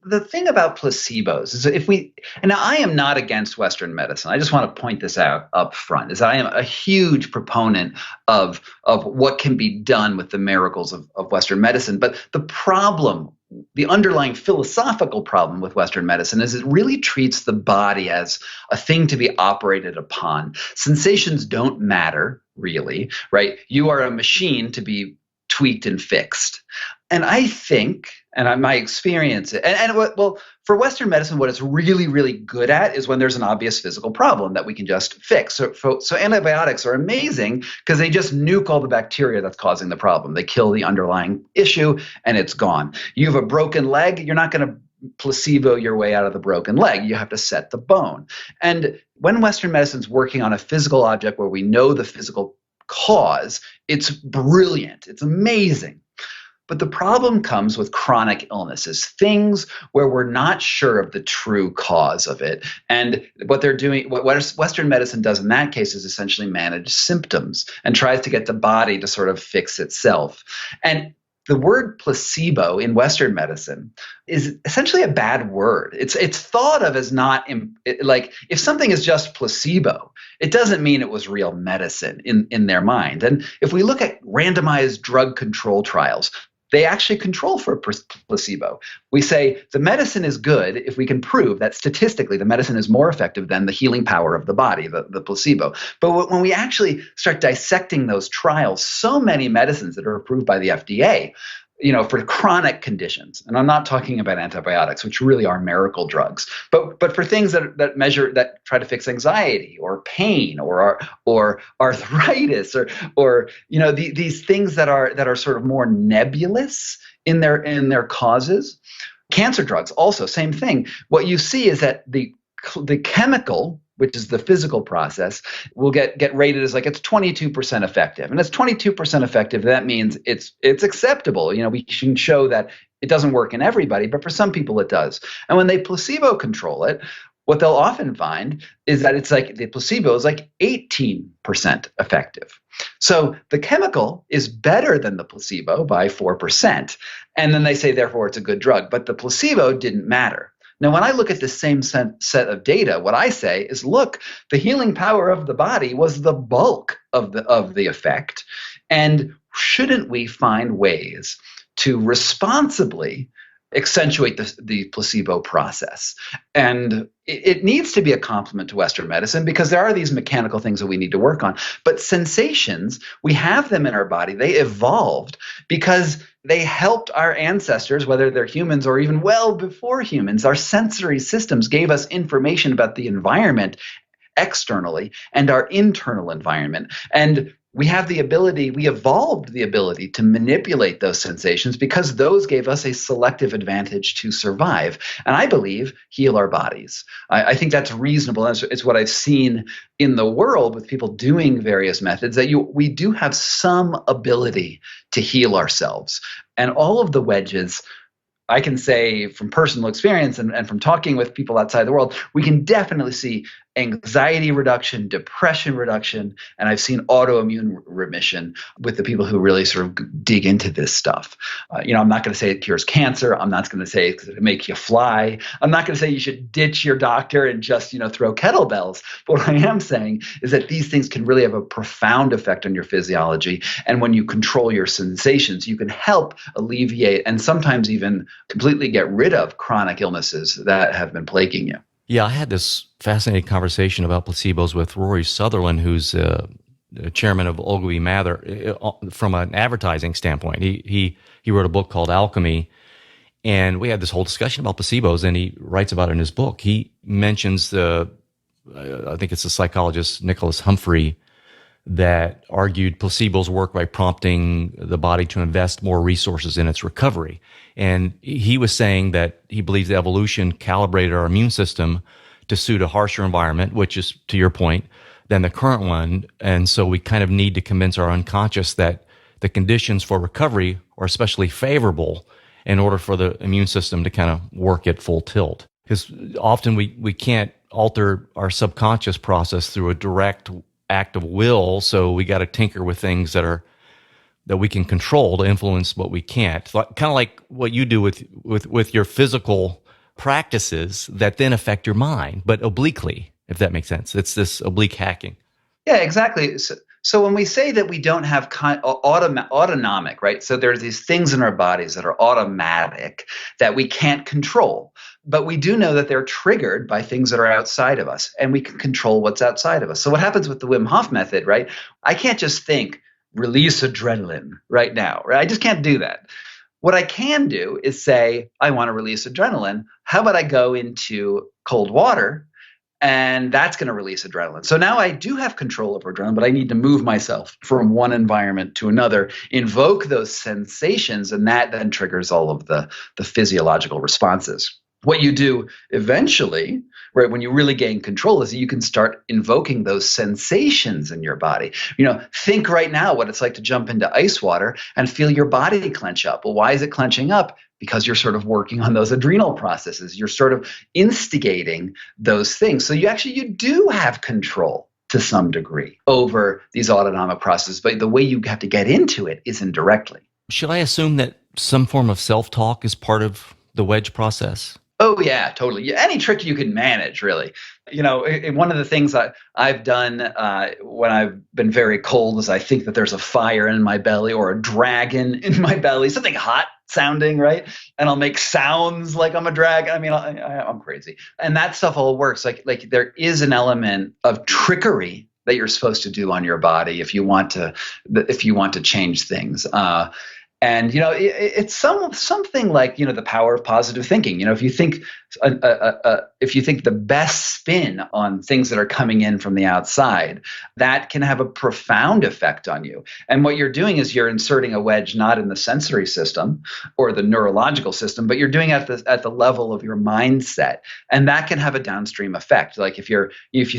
the thing about placebos is and now I am not against Western medicine. I just want to point this out up front, is that I am a huge proponent of what can be done with the miracles of Western medicine. But the underlying philosophical problem with Western medicine is it really treats the body as a thing to be operated upon. Sensations don't matter, really, right? You are a machine to be tweaked and fixed. And I think, and my experience, for Western medicine, what it's really, really good at is when there's an obvious physical problem that we can just fix. So antibiotics are amazing because they just nuke all the bacteria that's causing the problem. They kill the underlying issue and it's gone. You have a broken leg, you're not going to placebo your way out of the broken leg. You have to set the bone. And when Western medicine's working on a physical object where we know the physical cause, it's brilliant. It's amazing. But the problem comes with chronic illnesses, things where we're not sure of the true cause of it. And what they're doing, what Western medicine does in that case is essentially manage symptoms and tries to get the body to sort of fix itself. And the word placebo in Western medicine is essentially a bad word. It's thought of as not like if something is just placebo, it doesn't mean it was real medicine in their mind. And if we look at randomized drug control trials, they actually control for placebo. We say the medicine is good if we can prove that statistically the medicine is more effective than the healing power of the body, the placebo. But when we actually start dissecting those trials, so many medicines that are approved by the FDA, for chronic conditions, and I'm not talking about antibiotics, which really are miracle drugs, but for things that try to fix anxiety or pain or arthritis or these things that are sort of more nebulous in their causes. Cancer drugs also, same thing. What you see is that the chemical, which is the physical process, will get rated as like it's 22% effective. And it's 22% effective. That means it's acceptable. We can show that it doesn't work in everybody, but for some people it does. And when they placebo control it, what they'll often find is that it's like the placebo is like 18% effective. So the chemical is better than the placebo by 4%. And then they say, therefore, it's a good drug. But the placebo didn't matter. Now, when I look at the same set of data, what I say is, look, the healing power of the body was the bulk of the effect. And shouldn't we find ways to responsibly accentuate the placebo process? And it needs to be a complement to Western medicine because there are these mechanical things that we need to work on. But sensations, we have them in our body. They evolved because they helped our ancestors, whether they're humans or even well before humans. Our sensory systems gave us information about the environment externally and our internal environment. And we evolved the ability to manipulate those sensations because those gave us a selective advantage to survive. And I believe heal our bodies. I think that's reasonable. It's what I've seen in the world with people doing various methods, that we do have some ability to heal ourselves. And all of the wedges, I can say from personal experience and from talking with people outside the world, we can definitely see anxiety reduction, depression reduction, and I've seen autoimmune remission with the people who really sort of dig into this stuff. I'm not going to say it cures cancer. I'm not going to say it's going to make you fly. I'm not going to say you should ditch your doctor and just, throw kettlebells. But what I am saying is that these things can really have a profound effect on your physiology. And when you control your sensations, you can help alleviate and sometimes even completely get rid of chronic illnesses that have been plaguing you. Yeah, I had this fascinating conversation about placebos with Rory Sutherland, who's chairman of Ogilvy Mather, from an advertising standpoint. He wrote a book called Alchemy, and we had this whole discussion about placebos, and he writes about it in his book. He mentions I think it's the psychologist Nicholas Humphrey, that argued placebos work by prompting the body to invest more resources in its recovery. And he was saying that he believes the evolution calibrated our immune system to suit a harsher environment, which is, to your point, than the current one. And so we kind of need to convince our unconscious that the conditions for recovery are especially favorable in order for the immune system to kind of work at full tilt. Because often we can't alter our subconscious process through a direct act of will. So we got to tinker with things that we can control to influence what we can't. Kind of like what you do with your physical practices that then affect your mind, but obliquely, if that makes sense. It's this oblique hacking. Yeah, exactly. So when we say that we don't have autonomic, right? So there's these things in our bodies that are automatic that we can't control, but we do know that they're triggered by things that are outside of us, and we can control what's outside of us. So what happens with the Wim Hof method, right? I can't just think, release adrenaline right now, right? I just can't do that. What I can do is say, I want to release adrenaline. How about I go into cold water? And that's going to release adrenaline. So now I do have control over adrenaline, but I need to move myself from one environment to another, invoke those sensations, and that then triggers all of the physiological responses. What you do eventually, right, when you really gain control, is that you can start invoking those sensations in your body. Think right now what it's like to jump into ice water and feel your body clench up. Well, why is it clenching up? Because you're sort of working on those adrenal processes. You're sort of instigating those things. So you do have control to some degree over these autonomic processes, but the way you have to get into it is indirectly. Should I assume that some form of self-talk is part of the Wedge process? Oh, yeah, totally. Yeah, any trick you can manage, really. One of the things I've done when I've been very cold is I think that there's a fire in my belly or a dragon in my belly, something hot sounding, right? And I'll make sounds like I'm a dragon. I mean, I'm crazy. And that stuff all works. Like there is an element of trickery that you're supposed to do on your body if you want to change things. And it's something like the power of positive thinking. If you think the best spin on things that are coming in from the outside, that can have a profound effect on you. And what you're doing is you're inserting a wedge not in the sensory system or the neurological system, but you're doing it at the level of your mindset, and that can have a downstream effect. Like if you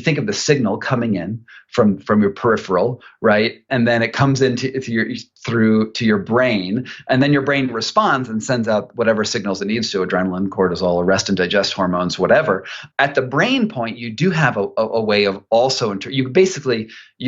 think of the signal coming in from your peripheral, right, and then it comes through to your brain, and then your brain responds and sends out whatever signals it needs to, adrenaline, cortisol, rest and digest hormones, whatever. At the brain point, you do have a way of also, you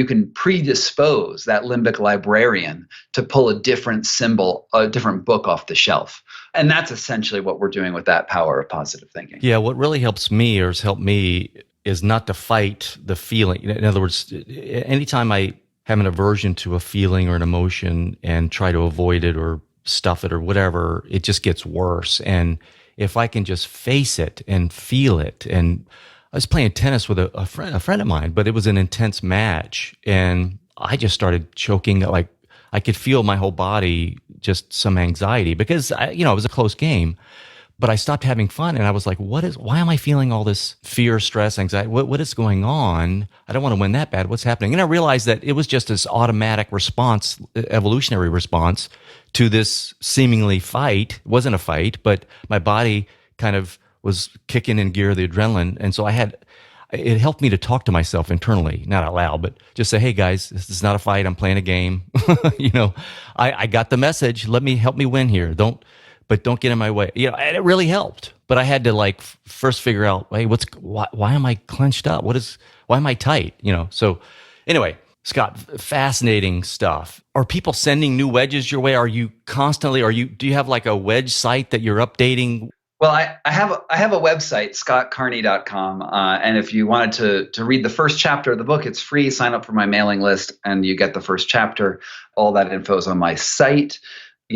can predispose that limbic librarian to pull a different symbol, a different book off the shelf. And that's essentially what we're doing with that power of positive thinking. Yeah, what really helps me or has helped me is not to fight the feeling. In other words, anytime I have an aversion to a feeling or an emotion and try to avoid it or stuff it or whatever, it just gets worse. And if I can just face it and feel it, and I was playing tennis with a friend of mine, but it was an intense match, and I just started choking. Like I could feel my whole body, just some anxiety because it was a close game. But I stopped having fun, and I was like, why am I feeling all this fear, stress, anxiety? What is going on? I don't want to win that bad. What's happening? And I realized that it was just this automatic response, evolutionary response to this seemingly fight. It wasn't a fight, but my body kind of was kicking in gear, the adrenaline. And so it helped me to talk to myself internally, not out loud, but just say, hey guys, this is not a fight. I'm playing a game. I got the message. Help me win here. But don't get in my way. And it really helped. But I had to first figure out, hey, why am I clenched up? Why am I tight? So anyway, Scott, fascinating stuff. Are people sending new wedges your way? Do you have like a wedge site that you're updating? Well, I have a website, scottcarney.com. And if you wanted to read the first chapter of the book, it's free. Sign up for my mailing list and you get the first chapter. All that info is on my site.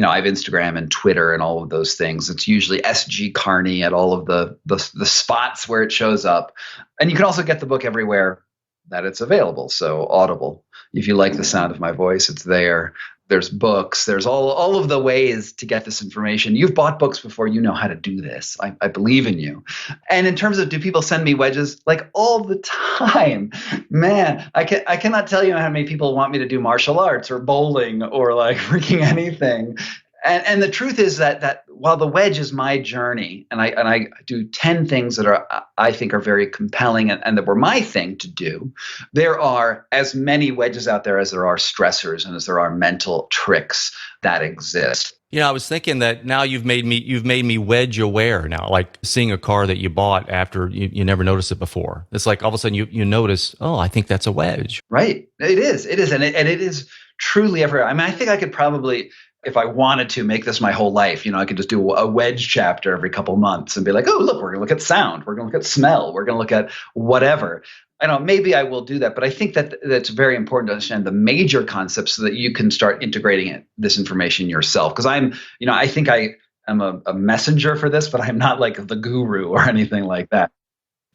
I have Instagram and Twitter and all of those things. It's usually SG Carney at all of the spots where it shows up. And you can also get the book everywhere that it's available. So Audible, if you like the sound of my voice, it's there. There's books. There's all of the ways to get this information. You've bought books before. You know how to do this. I believe in you. And in terms of, do people send me wedges? Like all the time, man, I cannot tell you how many people want me to do martial arts or bowling or like freaking anything. And the truth is that while the wedge is my journey, and I do 10 things that I think are very compelling and that were my thing to do, there are as many wedges out there as there are stressors and as there are mental tricks that exist. I was thinking that now you've made me wedge aware now, like seeing a car that you bought after you never noticed it before. It's like all of a sudden you notice, oh, I think that's a wedge. Right. It is. And it is truly everywhere. I mean, I think I could probably, if I wanted to, make this my whole life. I could just do a wedge chapter every couple months and be like, oh, look, we're going to look at sound. We're going to look at smell. We're going to look at whatever. I don't know, maybe I will do that, but I think that's very important to understand the major concepts so that you can start integrating this information yourself. Because I think I am a messenger for this, but I'm not like the guru or anything like that.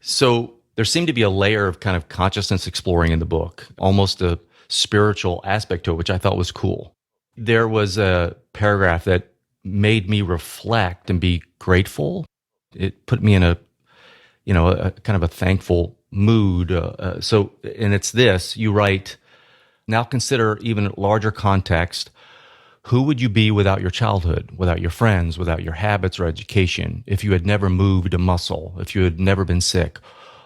So there seemed to be a layer of kind of consciousness exploring in the book, almost a spiritual aspect to it, which I thought was cool. There was a paragraph that made me reflect and be grateful. It put me in a kind of a thankful mood. And it's this, you write, now consider even larger context. Who would you be without your childhood, without your friends, without your habits or education, if you had never moved a muscle, if you had never been sick?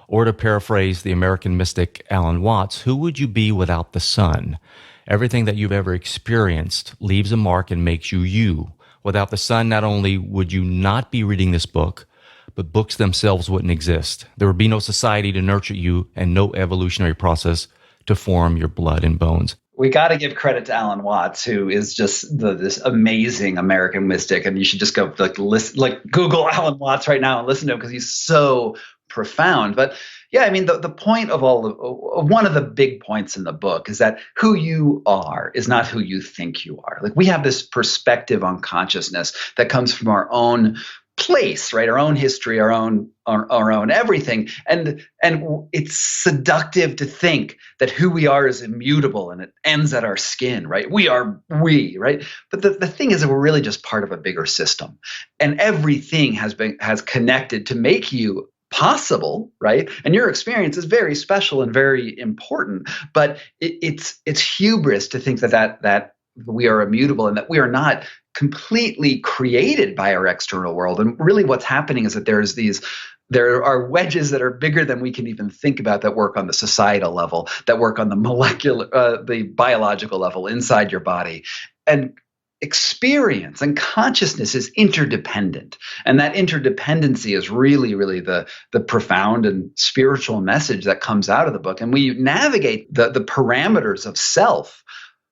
Or to paraphrase the American mystic Alan Watts, who would you be without the sun? Everything that you've ever experienced leaves a mark and makes you you. Without the sun, not only would you not be reading this book, but books themselves wouldn't exist. There would be no society to nurture you and no evolutionary process to form your blood and bones. We got to give credit to Alan Watts, who is just this amazing American mystic. And you should just go Google Alan Watts right now and listen to him because he's so profound. But yeah, I mean, the point of one of the big points in the book is that who you are is not who you think you are. Like, we have this perspective on consciousness that comes from our own place, right? Our own history, our own everything. And it's seductive to think that who we are is immutable and it ends at our skin, right? We are we, right? But the thing is that we're really just part of a bigger system. And everything has connected to make you possible, right? And your experience is very special and very important, but it's hubris to think that we are immutable and that we are not completely created by our external world. And really what's happening is that there are wedges that are bigger than we can even think about that work on the societal level, that work on the the biological level inside your body. And experience and consciousness is interdependent. And that interdependency is really, really the profound and spiritual message that comes out of the book. And we navigate the parameters of self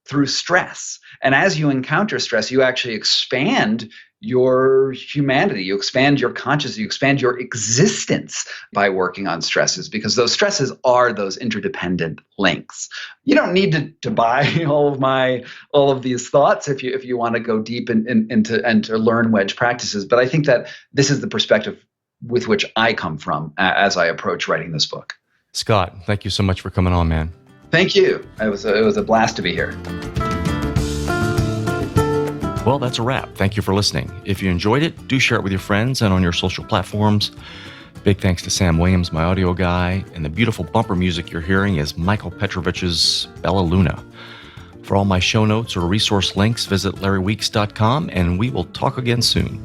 through stress. And as you encounter stress, you actually expand your humanity, you expand your consciousness, you expand your existence by working on stresses, because those stresses are those interdependent links. You don't need to buy all of these thoughts if you want to go deep into and to learn wedge practices. But I think that this is the perspective with which I come from as I approach writing this book. Scott, thank you so much for coming on, man. Thank you. It was a blast to be here. Well, that's a wrap. Thank you for listening. If you enjoyed it, do share it with your friends and on your social platforms. Big thanks to Sam Williams, my audio guy, and the beautiful bumper music you're hearing is Michael Petrovich's Bella Luna. For all my show notes or resource links, visit LarryWeeks.com, and we will talk again soon.